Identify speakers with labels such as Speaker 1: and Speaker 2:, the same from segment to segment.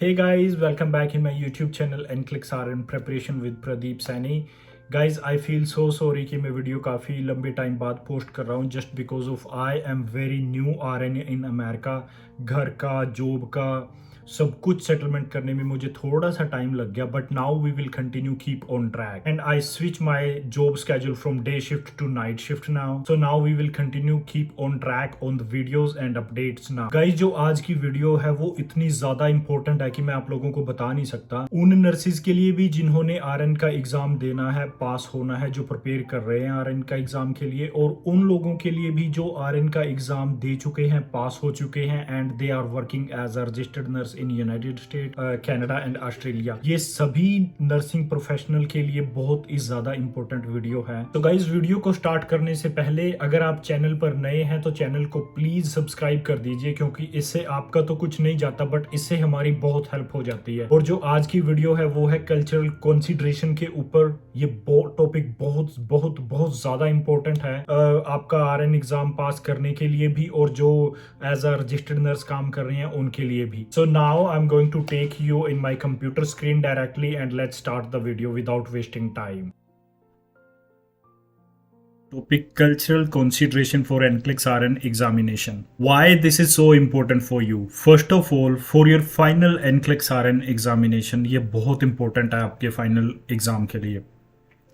Speaker 1: Hey guys, welcome back in my YouTube channel Nclex-RN Preparation with Pradeep Saini. Guys, I feel so sorry कि मैं video काफ़ी लंबे time बाद post कर रहा हूँ just because of I am very new RN in America. घर का जॉब का सब कुछ सेटलमेंट करने में मुझे थोड़ा सा टाइम लग गया but now we will continue keep on track and I switch my job schedule from day shift to night shift now so now we will continue keep on track on the videos and updates now guys जो आज की video है वो इतनी ज्यादा important है कि मैं आप लोगों को बता नहीं सकता उन नर्सिस के लिए भी जिन्होंने आरएन का एग्जाम देना है पास होना है जो प्रिपेयर कर रहे हैं आरएन का एग्जाम के लिए और उन लोगों के लिए भी जो आरएन का एग्जाम दे चुके हैं पास हो चुके हैं and they are working as a registered nurse in United State Canada and Australia. ये सभी नर्सिंग प्रोफेशनल के लिए बहुत ही ज्यादा इंपॉर्टेंट वीडियो है। तो गाइस वीडियो को स्टार्ट करने से पहले अगर आप चैनल पर नए हैं तो चैनल को प्लीज सब्सक्राइब कर दीजिए क्योंकि इससे आपका तो कुछ नहीं जाता बट इससे हमारी बहुत हेल्प हो जाती है। और जो आज की वीडियो है वो है कल्चरल कंसीडरेशन के ऊपर। ये टॉपिक बहुत बहुत बहुत ज्यादा इंपॉर्टेंट है आपका आरएन एग्जाम पास करने के लिए भी और जो एज अ रजिस्टर्ड नर्स काम कर रहे हैं उनके लिए भी। So now I am going to take you in my computer screen directly and let's start the video without wasting time. Topic: Cultural Consideration for Nclex-RN Examination. Why this is so important for you? First of all, for your final Nclex-RN Examination, ये बहुत important है आपके final exam के लिए.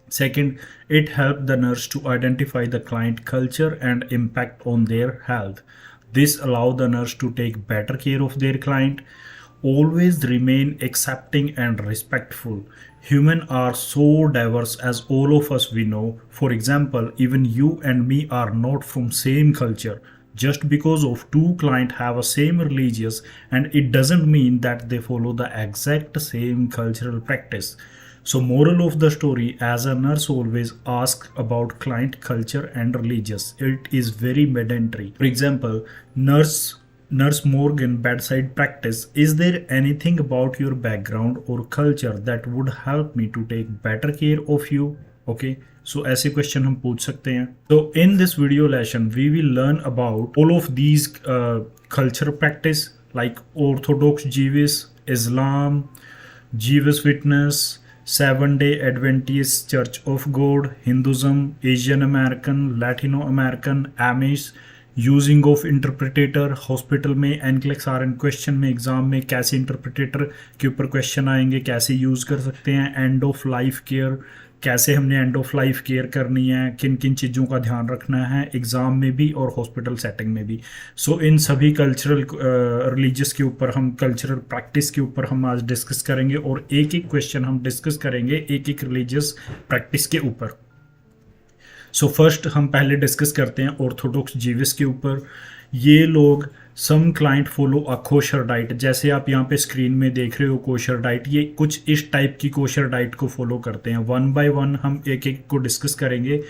Speaker 1: Second, it helps the nurse to identify the client culture and impact on their health. This allows the nurse to take better care of their client. Always remain accepting and respectful. Humans are so diverse as all of us we know. For example, even you and me are not from same culture. Just because of two clients have a same religious and it doesn't mean that they follow the exact same cultural practice. So moral of the story, as a nurse always ask about client culture and religious. It is very mandatory. For example, Nurse Morgan bedside practice. Is there anything about your background or culture that would help me to take better care of you? Okay, so ऐसे question हम पूछ सकते हैं. So in this video lesson we will learn about all of these culture practice like Orthodox Jewish, Islam, Jehovah's Witness, Seven-day Adventist Church of God, Hinduism, Asian American, Latino American, Amish, using of interpreter. Hospital में NCLEX-RN question में exam में कैसे interpreter के ऊपर question आएंगे, कैसे use कर सकते हैं. एंड ऑफ लाइफ केयर, कैसे हमने एंड ऑफ लाइफ केयर करनी है, किन किन चीज़ों का ध्यान रखना है एग्ज़ाम में भी और हॉस्पिटल सेटिंग में भी. सो इन सभी कल्चरल रिलीजियस के ऊपर हम कल्चरल प्रैक्टिस के ऊपर हम आज डिस्कस करेंगे और एक एक क्वेश्चन हम डिस्कस करेंगे एक एक रिलीजियस प्रैक्टिस के ऊपर. सो फर्स्ट हम पहले डिस्कस करते हैं ऑर्थोडॉक्स जीविस के ऊपर. ये लोग some client follow a kosher diet. जैसे आप यहाँ पे स्क्रीन में देख रहे हो कोशर डाइट, ये कुछ इस टाइप की कोशर डाइट को फॉलो करते हैं. वन बाय वन हम एक एक को डिस्कस करेंगे.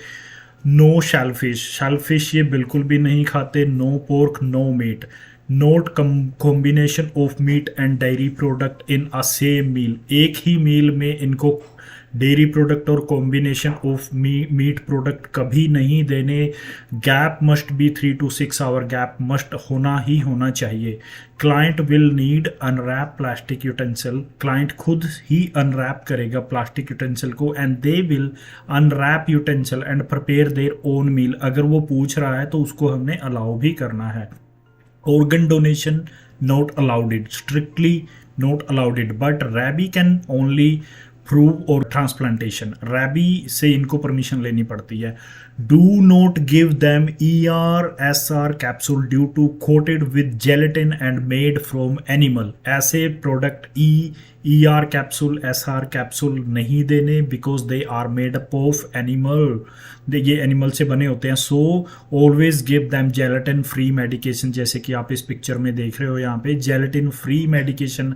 Speaker 1: नो शेलफिश, शेलफिश ये बिल्कुल भी नहीं खाते. No pork, no meat. Note combination of meat and dairy product in a same meal. एक ही मील में इनको डेयरी प्रोडक्ट और कॉम्बिनेशन ऑफ मीट प्रोडक्ट कभी नहीं देने. Gap must be 3 to 6 hour gap must होना चाहिए. Client will need unwrap plastic utensil. Client खुद ही अनरैप करेगा प्लास्टिक यूटेंसिल को and they will unwrap utensil and prepare their own meal. अगर वो पूछ रहा है तो उसको हमने अलाउ भी करना है. Organ donation not allowed it, strictly not allowed it, but Rabbi can only prove or transplantation. Rabbi से इनको परमिशन लेनी पड़ती है. Do not give them ER/SR capsule due to coated with gelatin and made from animal. ऐसे product ER capsule SR capsule नहीं देने because they are made up of animal. ये animal से बने होते हैं. So always give them gelatin free medication. जैसे कि आप इस पिक्चर में देख रहे हो यहाँ पे जेलेटिन फ्री मेडिकेशन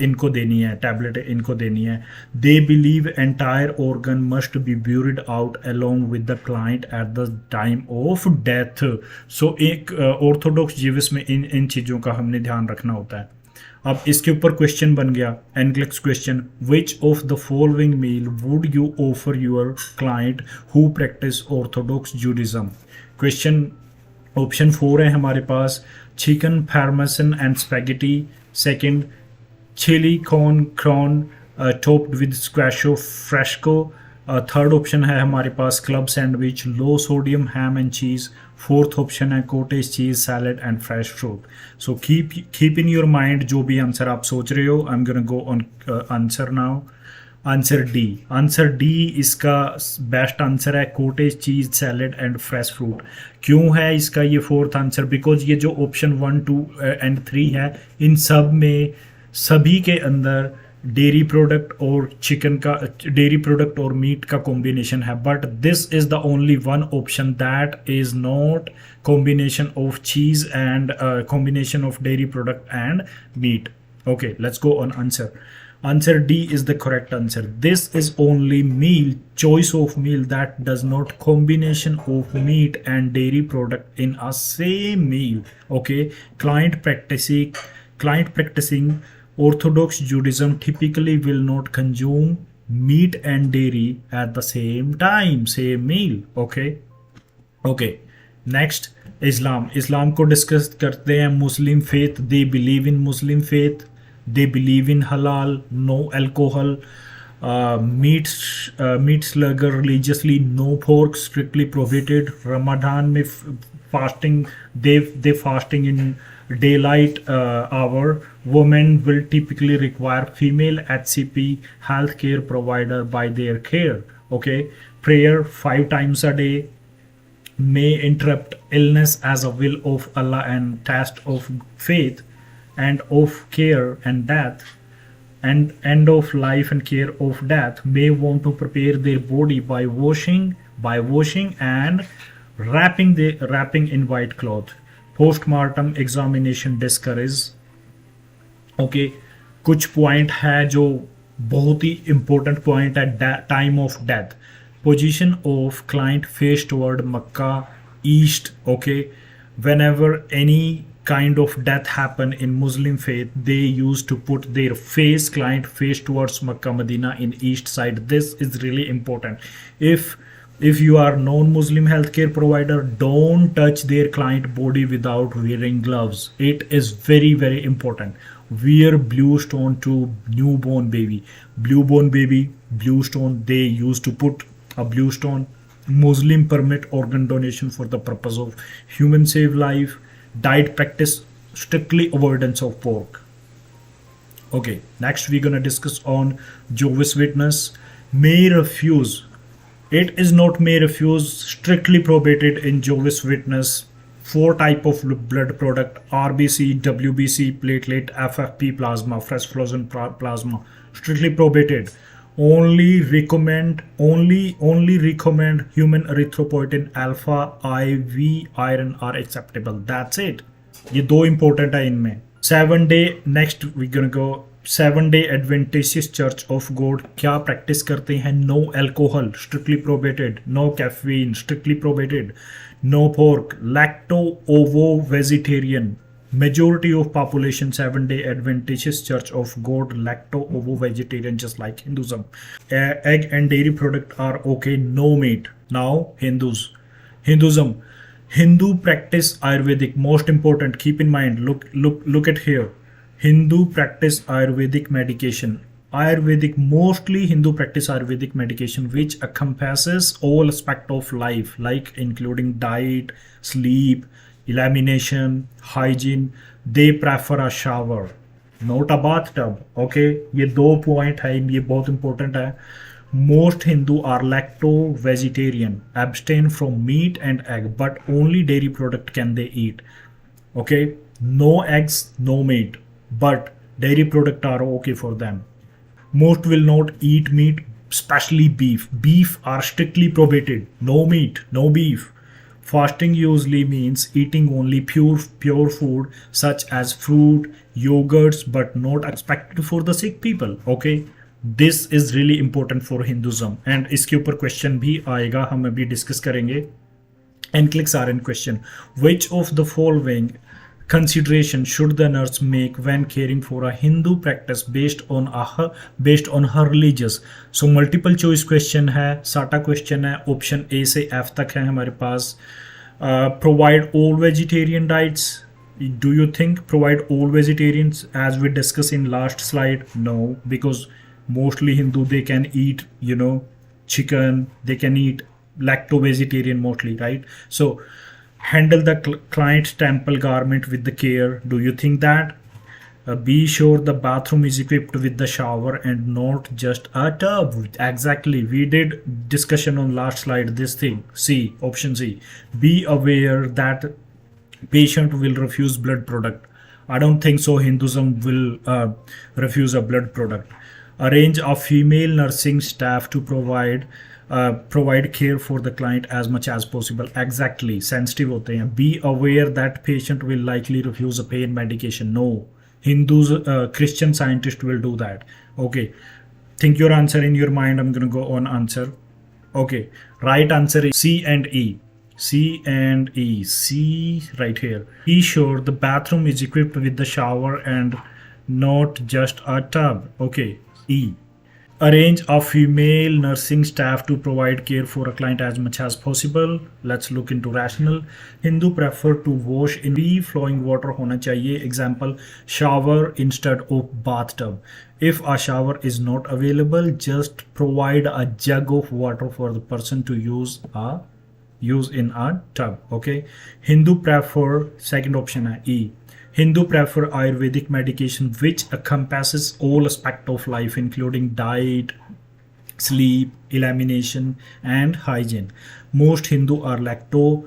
Speaker 1: इनको देनी है, टैबलेट इनको देनी है. They believe entire organ must be buried out along with the client at the time of death. So एक ऑर्थोडॉक्स जीविस में इन चीज़ों का हमने ध्यान रखना होता है. अब इसके ऊपर क्वेश्चन बन गया NCLEX question. Which of the following meal would you offer your client who practice orthodox Judaism. Question option 4 है हमारे पास. Chicken parmesan and spaghetti. Second, chili corn topped with squasho fresco. Third option है हमारे पास club sandwich, low sodium ham and cheese. Fourth option है cottage cheese salad and fresh fruit. So keep in your mind जो भी answer आप सोच रहे हो. I am gonna go on answer now. Answer D इसका बेस्ट आंसर है, cottage cheese salad and fresh fruit. क्यों है इसका ये फोर्थ आंसर? बिकॉज ये जो ऑप्शन 1, 2 एंड 3 है, इन सब में सभी के अंदर डेयरी प्रोडक्ट और चिकन का, डेयरी प्रोडक्ट और मीट का कॉम्बिनेशन है. But this is the only one option that is not combination of cheese and combination of dairy product and meat. Okay, let's go on answer. Answer D is the correct answer. This is only meal, choice of meal that does not combination of meat and dairy product in a same meal. Okay, client practicing Orthodox Judaism typically will not consume meat and dairy at the same time, same meal. Okay. Next, Islam को discuss करते हैं. Muslim faith, they believe in Muslim faith. They believe in halal, no alcohol, meat slugger religiously, no pork, strictly prohibited. Ramadan में fasting, they fasting in daylight hour. Women will typically require female HCP healthcare provider by their care. Okay, prayer 5 times a day. May interrupt illness as a will of Allah and test of faith and of care and death and end of life and care of death. May want to prepare their body by washing and wrapping in white cloth. Postmortem examination discouraged. Okay, कुछ point है जो बहुत ही important point है. Time of death, position of client face toward Makkah east. Okay, whenever any kind of death happen in Muslim faith, they used to put their client face towards Makkah Medina in east side. This is really important. If you are non-Muslim healthcare provider, don't touch their client body without wearing gloves. It is very, very important. Wear blue stone to newborn baby. Blue stone, they used to put a blue stone. Muslim permit organ donation for the purpose of human save life. Diet practice strictly avoidance of pork. Okay, next we're gonna discuss on Jehovah's Witness. May refuse. It is not may refuse, strictly prohibited in Jehovah's Witness. 4 type of blood product: RBC, WBC, platelet, FFP plasma, fresh frozen plasma, strictly prohibited. Only recommend human erythropoietin alpha IV iron are acceptable. That's it. ये 2 important है इनमें. 7 day, next we're gonna go 7 day Adventist Church of God क्या practice करते हैं? No alcohol, strictly prohibited. No caffeine, strictly prohibited. No pork, lacto ovo vegetarian. Majority of population 7 day Adventist Church of God lacto ovo vegetarian, just like Hinduism. Egg and dairy product are okay, no meat. Now Hinduism, Hindu practice Ayurvedic, most important, keep in mind. Look at here. Hindu practice Ayurvedic medication. Mostly Hindu practice Ayurvedic medication which encompasses all aspect of life, like including diet, sleep, elimination, hygiene. They prefer a shower, not a bathtub. Okay, ये 2 point है, ये बहुत important है. Most Hindu are lacto vegetarian, abstain from meat and egg, but only dairy product can they eat. Okay, no eggs, no meat, but dairy product are okay for them. Most will not eat meat, especially beef. Beef are strictly prohibited. No meat, no beef. Fasting usually means eating only pure food such as fruit, yogurts, but not expected for the sick people. Okay, this is really important for Hinduism. And इसके ऊपर question भी आएगा, हम अभी discuss करेंगे. Nclex-RN question: which of the following consideration should the nurse make when caring for a Hindu practice based on her religious? So multiple choice question है, साटा question है. ऑप्शन ए से एफ तक है हमारे पास. Provide all vegetarian diets, Do you think provide all vegetarians as we discussed in last slide? No, because mostly Hindu, they can eat, chicken, they can eat lacto vegetarian mostly, right? So handle the client's temple garment with the care. Do you think that? Be sure the bathroom is equipped with the shower and not just a tub. Exactly, we did discussion on last slide this thing. C, option C. Be aware that patient will refuse blood product. I don't think so Hinduism will refuse a blood product. Arrange a female nursing staff to provide care for the client as much as possible. Exactly, sensitive होते हैं. Be aware that patient will likely refuse a pain medication. No, Hindus, Christian scientist will do that. Okay, think your answer in your mind. I'm gonna go on answer. Okay, right answer is C and E. C and E. C right here. Be sure the bathroom is equipped with the shower and not just a tub. Okay, E. Arrange a female nursing staff to provide care for a client as much as possible. Let's look into rational. Hindu prefer to wash in free flowing water होना चाहिए. Example, shower instead of bathtub. If a shower is not available, just provide a jug of water for the person to use in a tub. Okay. Hindu prefer, second option है E. Hindu prefer Ayurvedic medication which encompasses all aspects of life including diet, sleep, elimination and hygiene. Most Hindu are lacto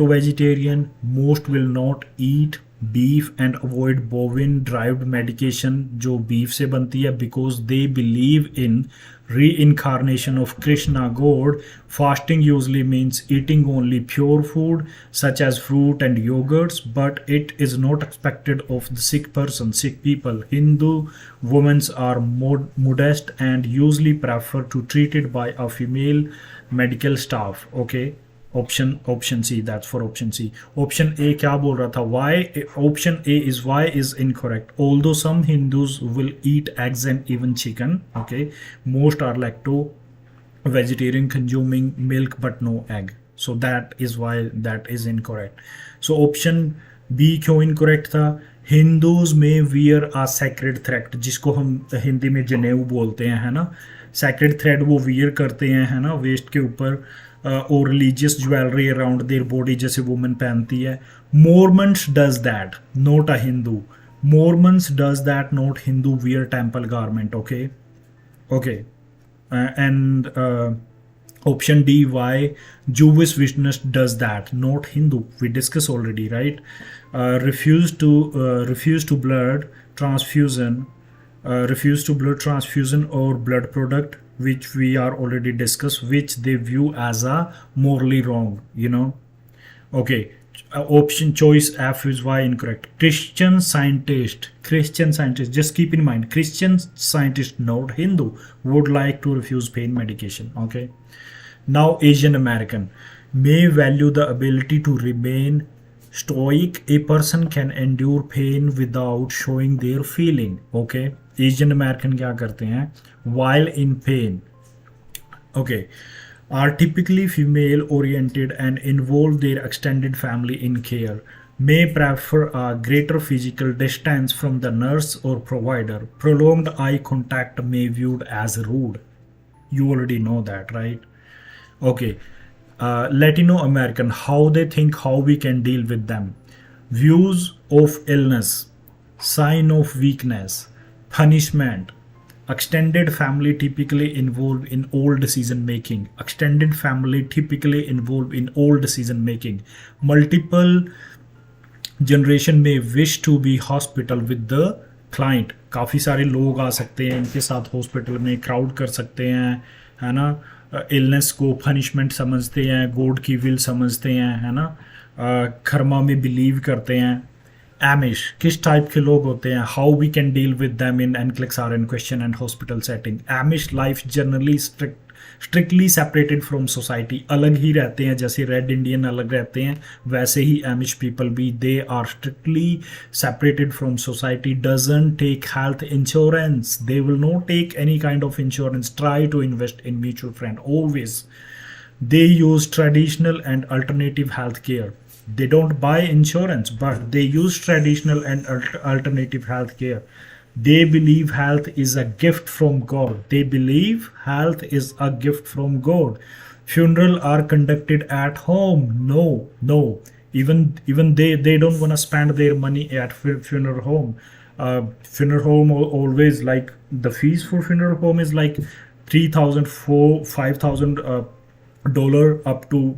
Speaker 1: vegetarian. Most will not eat beef and avoid bovine derived medication जो beef से बनती है because they believe in reincarnation of Krishna God. Fasting usually means eating only pure food such as fruit and yogurts, but it is not expected of the sick people. Hindu women are modest and usually prefer to treated by a female medical staff. Okay, option C, that's for option C. Option A क्या बोल रहा था? Why? Option A is why is incorrect. Although some Hindus will eat eggs and even chicken, okay, most are lacto vegetarian consuming milk but no egg. So that is why that is incorrect. So option B क्यों incorrect था? Hindus may wear a sacred thread, जिसको हम हिंदी में जनेऊ बोलते हैं, है ना. Sacred thread वो wear करते हैं, है ना, वेस्ट के ऊपर, और religious jewellery around their body जैसे वुमेन पहनती है. Mormons does that, not a Hindu. Mormons does that, not Hindu wear temple garment. Okay. And option D, why? Jewish witness does that, not Hindu. We discussed already, right? Refuse to blood transfusion or blood product, which we are already discussed, which they view as a morally wrong, Okay, option choice F is why incorrect. Christian scientist, just keep in mind, Christian scientist, not Hindu, would like to refuse pain medication. Okay, now Asian American may value the ability to remain stoic. A person can endure pain without showing their feeling. Okay, Asian American क्या करते हैं while in pain? Okay, are typically female oriented and involve their extended family in care. May prefer a greater physical distance from the nurse or provider. Prolonged eye contact may viewed as rude. You already know that, right? Okay, Latino American, how they think, how we can deal with them. Views of illness, sign of weakness, punishment. Extended family typically involved in all decision making. Multiple generation may wish to be hospital with the client. काफ़ी सारे लोग आ सकते हैं इनके साथ hospital में, crowd कर सकते हैं, है ना. इलनेस को पनिशमेंट समझते हैं, गॉड की विल समझते हैं, है ना. कर्मा में बिलीव करते हैं. Amish, किस टाइप के लोग होते हैं? How we can deal with them in Nclex-RN question and hospital setting. Amish life generally strictly separated from society. अलग ही रहते हैं, जैसे रेड इंडियन अलग रहते हैं वैसे ही Amish people भी, they are strictly separated from society. Doesn't take health insurance. They will not take any kind of insurance. Try to invest in mutual fund always. They use traditional and alternative health care. They don't buy insurance, but they use traditional and alternative health care. They believe health is a gift from God. They believe health is a gift from God. Funeral are conducted at home. No, no. Even they don't want to spend their money at funeral home. Funeral home always, like, the fees for funeral home is like 3,000, 5,000 dollar up to,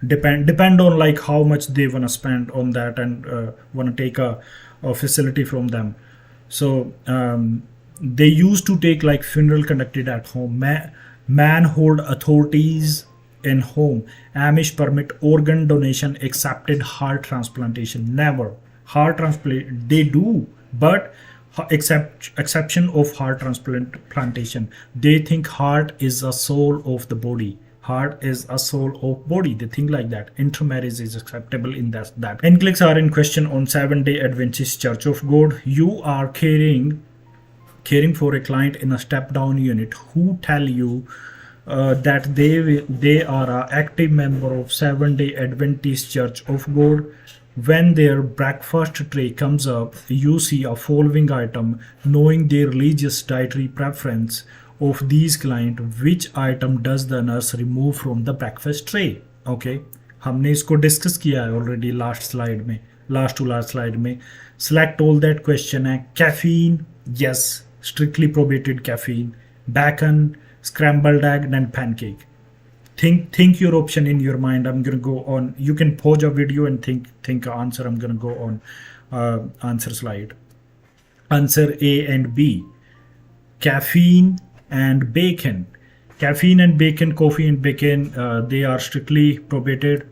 Speaker 1: depend on like how much they want to spend on that, and want to take a facility from them. So they used to take like funeral conducted at home. Man hold authorities in home. Amish permit organ donation, accepted heart transplantation. Never. Heart transplant they do, but exception of heart transplantation. They think heart is a soul of the body. Heart is a soul of body. They think like that. Intermarriage is acceptable in that. Nclex-RN question on 7-day Adventist Church of God. You are caring for a client in a step down unit who tell you that they are an active member of 7-day Adventist Church of God. When their breakfast tray comes up, you see a following item. Knowing their religious dietary preference of these client, which item does the nurse remove from the breakfast tray? Okay, हमने इसको discuss किया है already last to last slide में. Select all that question है. Caffeine, yes, strictly prohibited caffeine. Bacon, scrambled egg and pancake. Think your option in your mind. I'm gonna go on. You can pause a video and think answer. I'm gonna go on answer slide. Answer A and B. Caffeine and bacon. Caffeine and bacon, coffee and bacon, they are strictly prohibited,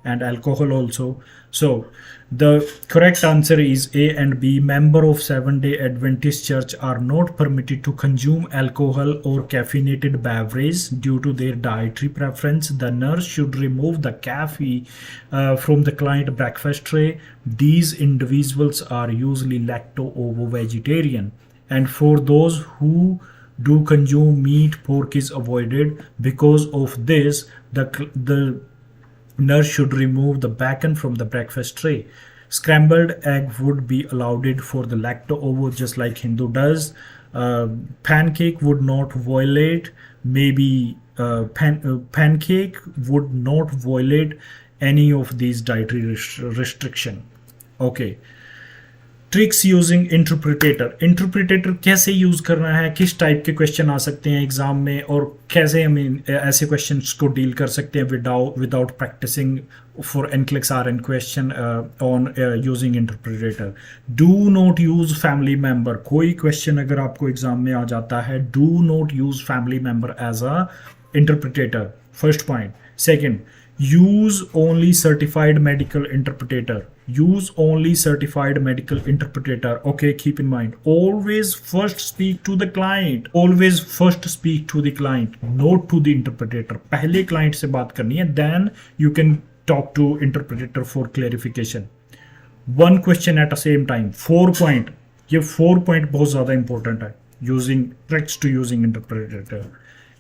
Speaker 1: and alcohol also. So the correct answer is A and B. Member of 7-day Adventist Church are not permitted to consume alcohol or caffeinated beverage due to their dietary preference. The nurse should remove the coffee from the client breakfast tray. These individuals are usually lacto-ovo vegetarian, and for those who do consume meat, pork is avoided. Because of this, the nurse should remove the bacon from the breakfast tray. Scrambled egg would be allowed for the lacto-ovo, just like Hindu does. Pancake would not violate. Maybe pancake would not violate any of these dietary restriction. Okay. Tricks using interpreter कैसे use करना है, किस type के question आ सकते हैं exam में, और कैसे हम ऐसे क्वेश्चंस को डील कर सकते हैं without practicing for NCLEX-RN question on using interpreter. Do not use family member. कोई क्वेश्चन अगर आपको एग्जाम में आ जाता है, do not use family member as a interpreter. First point. Second, use only certified medical interpreter. Use only certified medical interpreter. Okay, keep in mind, always first speak to the client. Always first speak to the client, not to the interpreter. पहले client से बात करनी है, then you can talk to interpreter for clarification. One question at the same time. 4 point. ये 4 point बहुत ज़्यादा important है. Using tricks to using interpreter.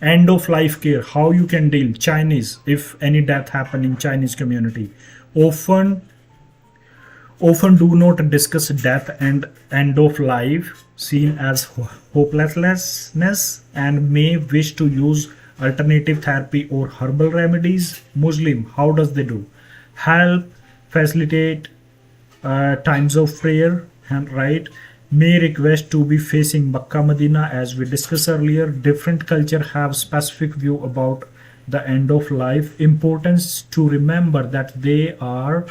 Speaker 1: End of life care, how you can deal. Chinese, if any death happen in Chinese community, often do not discuss death and end of life, seen as hopelessness, and may wish to use alternative therapy or herbal remedies. Muslim, how does they do? Help facilitate times of prayer, right? May request to be facing Makkah Medina, as we discussed earlier. Different culture have specific view about the end of life. Importance to remember that they are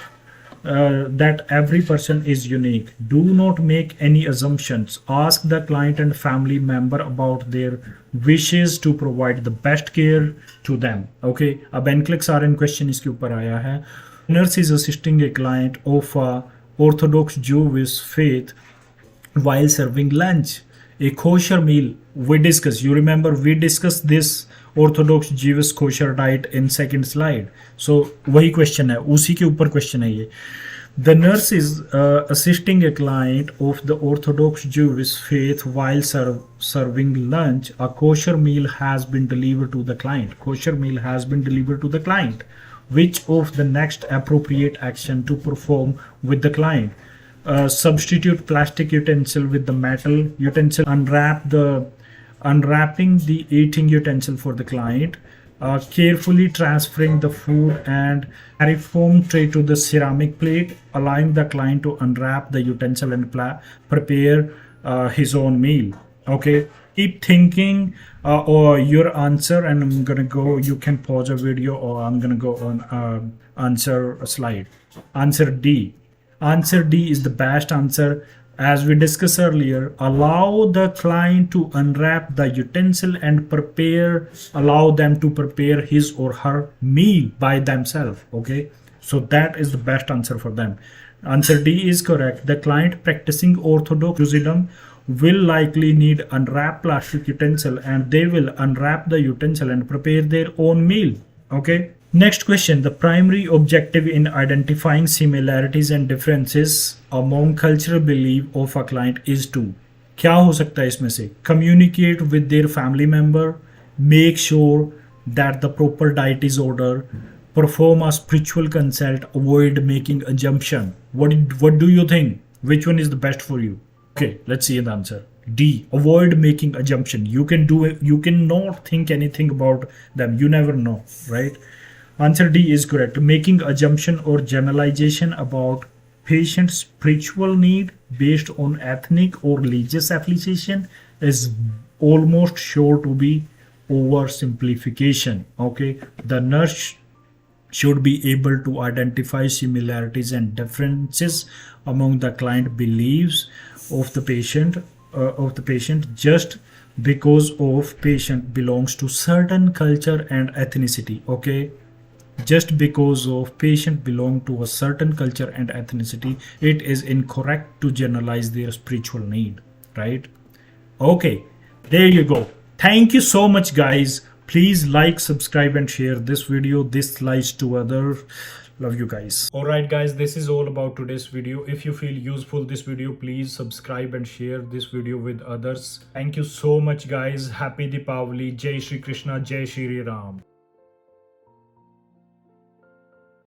Speaker 1: that every person is unique. Do not make any assumptions. Ask the client and family member about their wishes to provide the best care to them. Okay, अब NCLEX-RN question इसके ऊपर आया है. Nurse is assisting a client of Orthodox Jewish faith while serving lunch. A kosher meal, we discussed, you remember we discussed this Orthodox Jewish kosher diet in second slide. So वही question है, उसी के ऊपर question है ये. The nurse is assisting a client of the Orthodox Jewish faith while serving lunch. A kosher meal has been delivered to the client. Kosher meal has been delivered to the client. which of the next appropriate action to perform with the client? Substitute plastic utensil with the metal utensil, unwrapping the eating utensil for the client, carefully transferring the food and styrofoam tray to the ceramic plate, allowing the client to unwrap the utensil and prepare his own meal. Okay, keep thinking or your answer, and I'm gonna go. You can pause a video, or I'm gonna go on answer slide. Answer D. Answer D is the best answer. As we discussed earlier, allow the client to unwrap the utensil and allow them to prepare his or her meal by themselves. Okay, so that is the best answer for them. Answer D is correct. The client practicing orthodox Judaism will likely need unwrapped plastic utensil, and they will unwrap the utensil and prepare their own meal. Okay. Next question. The primary objective in identifying similarities and differences among cultural belief of a client is to, क्या हो सकता है इसमें से? Communicate with their family member, make sure that the proper diet is ordered, perform a spiritual consult, avoid making assumption. What do you think? Which one is the best for you? Okay, let's see the answer. D. Avoid making assumption. You cannot think anything about them. You never know, right? Answer D is correct. Making assumption or generalization about patient's spiritual need based on ethnic or religious affiliation is almost sure to be oversimplification. Okay, the nurse should be able to identify similarities and differences among the client beliefs of the patient just because of patient belongs to certain culture and ethnicity. Okay, just because of patient belong to a certain culture and ethnicity, it is incorrect to generalize their spiritual need, right? Okay, there you go. Thank you so much, guys. Please like, subscribe and share this video, this slides to others. Love you guys. All right, guys, this is all about today's video. If you feel useful this video, please subscribe and share this video with others. Thank you so much, guys. Happy Deepavali. Jai Shri Krishna. Jai Shri Ram.